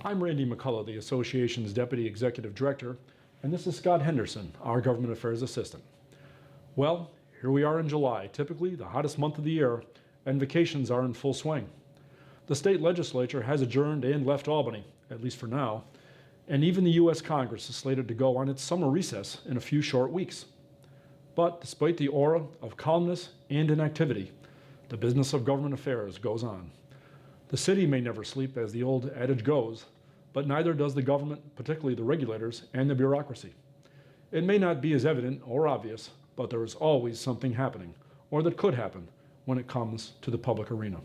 I'm Randy McCullough, the Association's Deputy Executive Director, and this is Scott Henderson, our Government Affairs Assistant. Well, here we are in July, typically the hottest month of the year, and vacations are in full swing. The state legislature has adjourned and left Albany, at least for now, and even the U.S. Congress is slated to go on its summer recess in a few short weeks. But despite the aura of calmness and inactivity, the business of government affairs goes on. The city may never sleep, as the old adage goes, but neither does the government, particularly the regulators and the bureaucracy. It may not be as evident or obvious, but there is always something happening, or that could happen, when it comes to the public arena.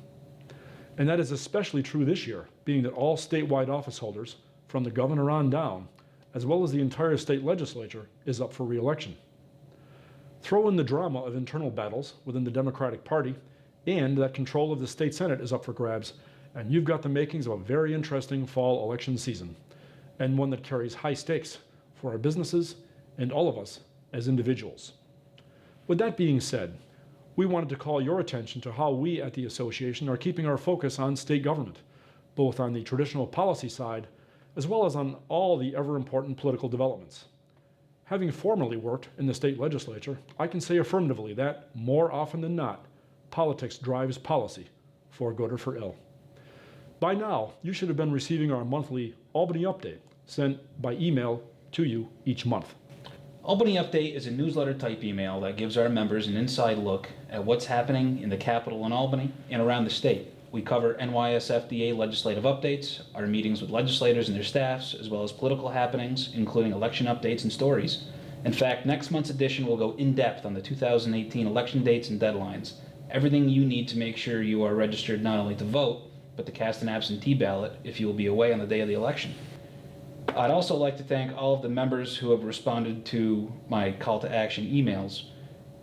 And that is especially true this year, being that all statewide office holders, from the governor on down, as well as the entire state legislature, is up for re-election. Throw in the drama of internal battles within the Democratic Party, and that control of the state Senate is up for grabs, and you've got the makings of a very interesting fall election season, and one that carries high stakes for our businesses and all of us as individuals. With that being said, we wanted to call your attention to how we at the association are keeping our focus on state government, both on the traditional policy side as well as on all the ever-important political developments. Having formerly worked in the state legislature, I can say affirmatively that, more often than not, politics drives policy, for good or for ill. By now, you should have been receiving our monthly Albany Update, sent by email to you each month. Albany Update is a newsletter-type email that gives our members an inside look at what's happening in the Capitol in Albany and around the state. We cover NYSFDA legislative updates, our meetings with legislators and their staffs, as well as political happenings, including election updates and stories. In fact, next month's edition will go in-depth on the 2018 election dates and deadlines, everything you need to make sure you are registered not only to vote, but to cast an absentee ballot if you will be away on the day of the election. I'd also like to thank all of the members who have responded to my call to action emails.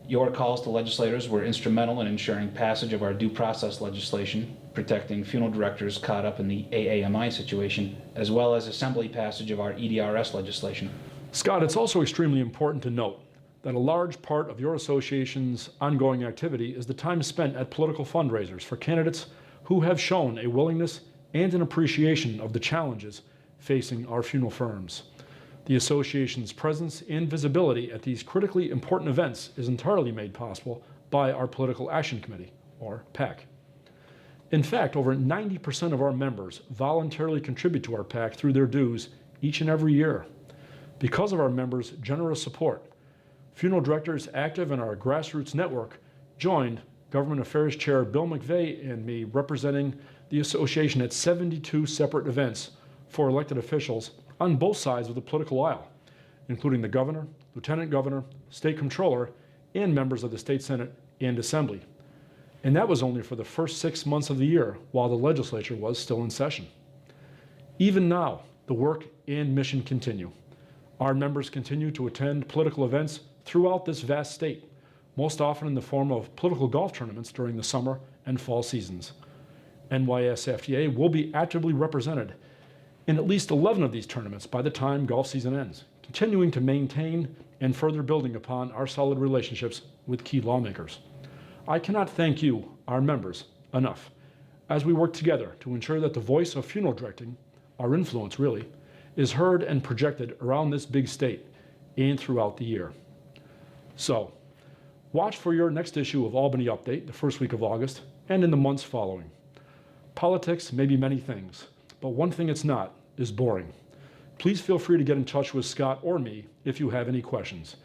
Your calls to legislators were instrumental in ensuring passage of our due process legislation, protecting funeral directors caught up in the AAMI situation, as well as assembly passage of our EDRS legislation. Scott, it's also extremely important to note that a large part of your association's ongoing activity is the time spent at political fundraisers for candidates who have shown a willingness and an appreciation of the challenges facing our funeral firms. The association's presence and visibility at these critically important events is entirely made possible by our Political Action Committee, or PAC. In fact, over 90% of our members voluntarily contribute to our PAC through their dues each and every year. Because of our members' generous support, funeral directors active in our grassroots network joined Government Affairs Chair Bill McVeigh and me representing the association at 72 separate events for elected officials on both sides of the political aisle, including the governor, lieutenant governor, state comptroller, and members of the state senate and assembly. And that was only for the first 6 months of the year while the legislature was still in session. Even now, the work and mission continue. Our members continue to attend political events throughout this vast state, most often in the form of political golf tournaments during the summer and fall seasons. NYSFDA will be actively represented in at least 11 of these tournaments by the time golf season ends, continuing to maintain and further building upon our solid relationships with key lawmakers. I cannot thank you, our members, enough, as we work together to ensure that the voice of funeral directing, our influence really, is heard and projected around this big state and throughout the year. So, watch for your next issue of Albany Update the first week of August and in the months following. Politics may be many things, but one thing it's not is boring. Please feel free to get in touch with Scott or me if you have any questions.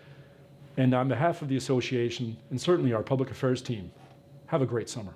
And on behalf of the association and certainly our public affairs team, have a great summer.